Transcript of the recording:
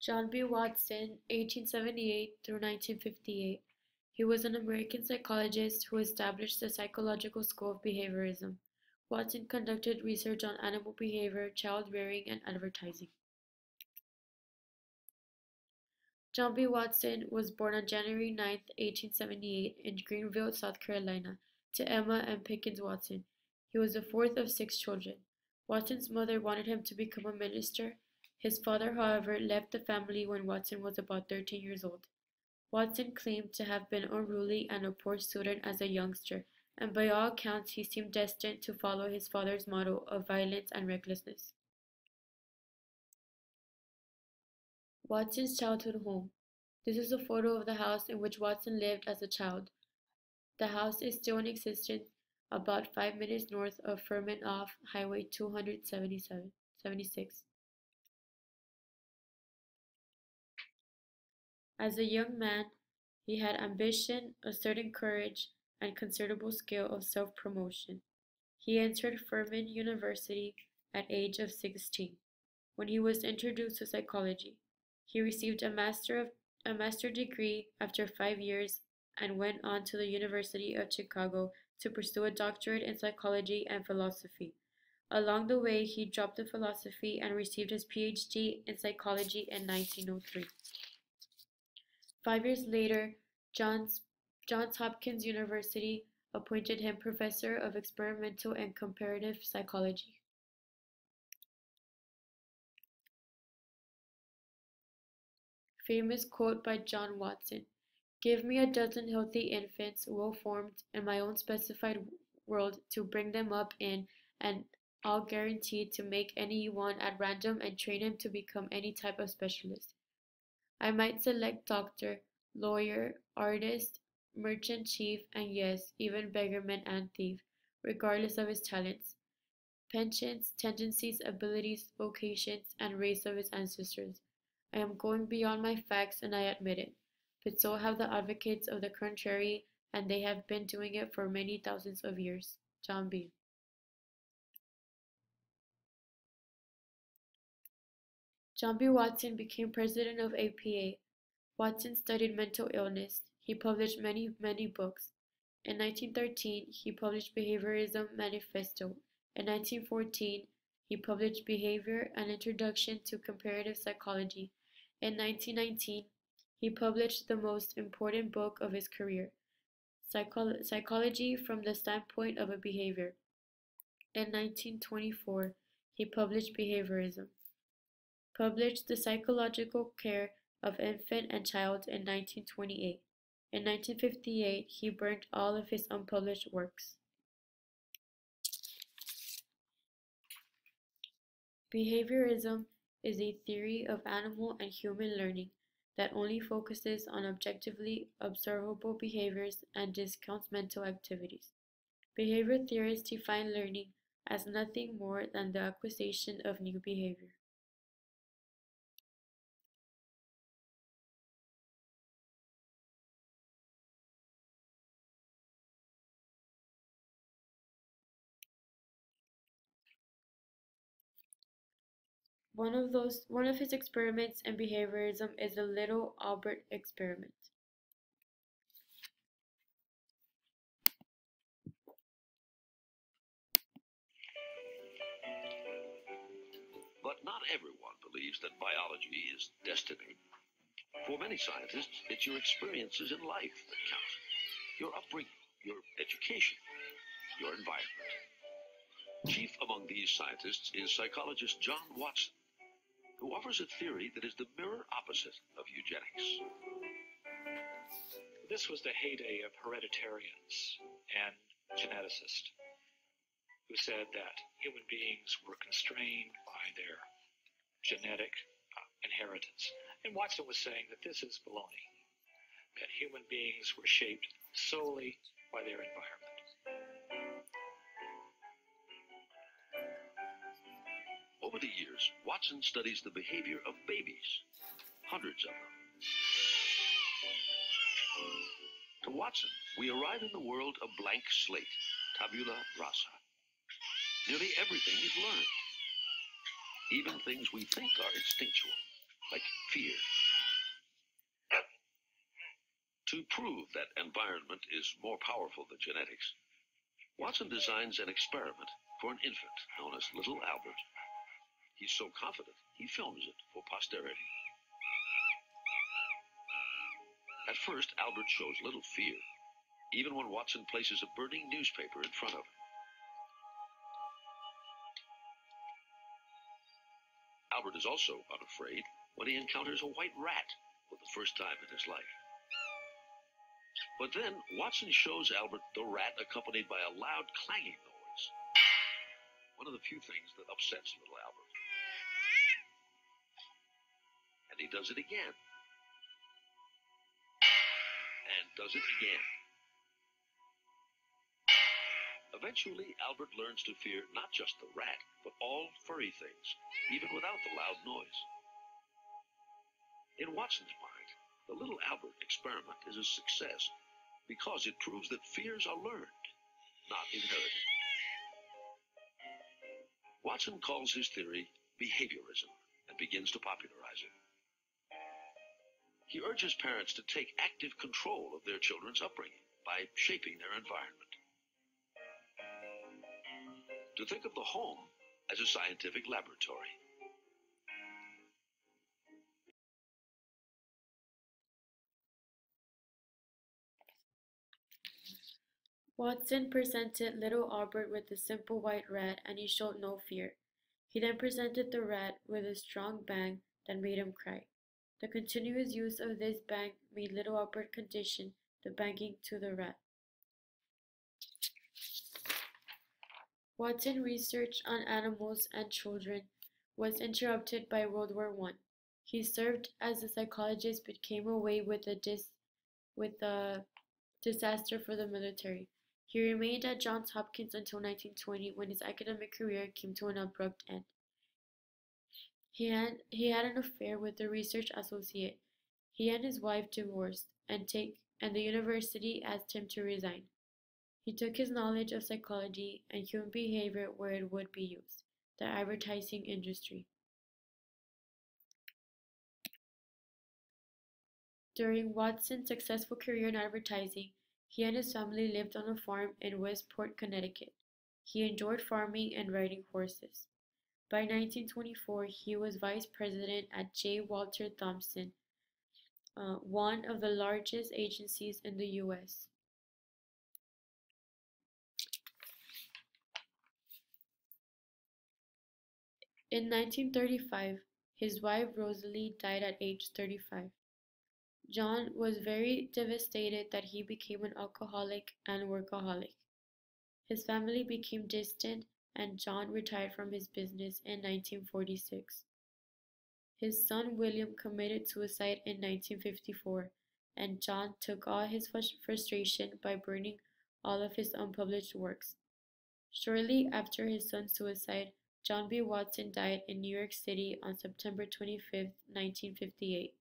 John B. Watson, 1878 through 1958. He was an American psychologist who established the psychological school of behaviorism. Watson conducted research on animal behavior, child rearing, and advertising. John B. Watson was born on January 9, 1878, in Greenville, South Carolina, to Emma and Pickens Watson. He was the fourth of six children. Watson's mother wanted him to become a minister. His father, however, left the family when Watson was about 13 years old. Watson claimed to have been unruly and a poor student as a youngster, and by all accounts he seemed destined to follow his father's model of violence and recklessness. Watson's childhood home. This is a photo of the house in which Watson lived as a child. The house is still in existence about 5 minutes north of Furman off Highway 276. As a young man, he had ambition, a certain courage, and considerable skill of self-promotion. He entered Furman University at age of 16, when he was introduced to psychology. He received a master degree after 5 years and went on to the University of Chicago to pursue a doctorate in psychology and philosophy. Along the way, he dropped the philosophy and received his PhD in psychology in 1903. 5 years later, Johns Hopkins University appointed him professor of experimental and comparative psychology. Famous quote by John Watson: "Give me a dozen healthy infants, well formed, in my own specified world to bring them up in, and I'll guarantee to make any one at random and train him to become any type of specialist. I might select doctor, lawyer, artist, merchant chief, and yes, even beggarman and thief, regardless of his talents, penchants, tendencies, abilities, vocations, and race of his ancestors. I am going beyond my facts, and I admit it. But so have the advocates of the contrary, and they have been doing it for many thousands of years." John B. John B. Watson became president of APA. Watson studied mental illness. He published many books. In 1913, he published Behaviorism Manifesto. In 1914, he published Behavior: An Introduction to Comparative Psychology. In 1919, he published the most important book of his career, Psychology from the Standpoint of a Behavior. In 1924, he published Behaviorism. Published The Psychological Care of Infant and Child in 1928. In 1958, he burnt all of his unpublished works. Behaviorism is a theory of animal and human learning that only focuses on objectively observable behaviors and discounts mental activities. Behavior theorists define learning as nothing more than the acquisition of new behavior. One of his experiments in behaviorism is the Little Albert experiment. But not everyone believes that biology is destiny. For many scientists, it's your experiences in life that count. Your upbringing, your education, your environment. Chief among these scientists is psychologist John Watson, who offers a theory that is the mirror opposite of eugenics. This was the heyday of hereditarians and geneticists who said that human beings were constrained by their genetic inheritance. And Watson was saying that this is baloney, that human beings were shaped solely by their environment. Over the years, Watson studies the behavior of babies, hundreds of them. To Watson, we arrive in the world of blank slate, tabula rasa. Nearly everything is learned, even things we think are instinctual. like fear. To prove that environment is more powerful than genetics, Watson designs an experiment for an infant known as Little Albert. He's so confident, he films it for posterity. At first, Albert shows little fear, even when Watson places a burning newspaper in front of him. Albert is also unafraid when he encounters a white rat for the first time in his life. But then, Watson shows Albert the rat accompanied by a loud clanging noise. One of the few things that upsets little Albert. And he does it again. And does it again. Eventually, Albert learns to fear not just the rat, but all furry things, even without the loud noise. In Watson's mind, the Little Albert experiment is a success because it proves that fears are learned, not inherited. Watson calls his theory behaviorism and begins to popularize it. He urges parents to take active control of their children's upbringing by shaping their environment. To think of the home as a scientific laboratory. Watson presented little Albert with a simple white rat, and he showed no fear. He then presented the rat with a strong bang that made him cry. The continuous use of this bang made little Albert condition the banging to the rat. Watson's research on animals and children was interrupted by World War I. He served as a psychologist but came away with a disaster for the military. He remained at Johns Hopkins until 1920 when his academic career came to an abrupt end. He had an affair with a research associate. He and his wife divorced, and the university asked him to resign. He took his knowledge of psychology and human behavior where it would be used, the advertising industry. During Watson's successful career in advertising, he and his family lived on a farm in Westport, Connecticut. He enjoyed farming and riding horses. By 1924, he was vice president at J. Walter Thompson, one of the largest agencies in the U.S. In 1935, his wife Rosalie died at age 35. John was very devastated that he became an alcoholic and workaholic. His family became distant, and John retired from his business in 1946. His son William committed suicide in 1954, and John took all his frustration by burning all of his unpublished works. Shortly after his son's suicide, John B. Watson died in New York City on September 25, 1958.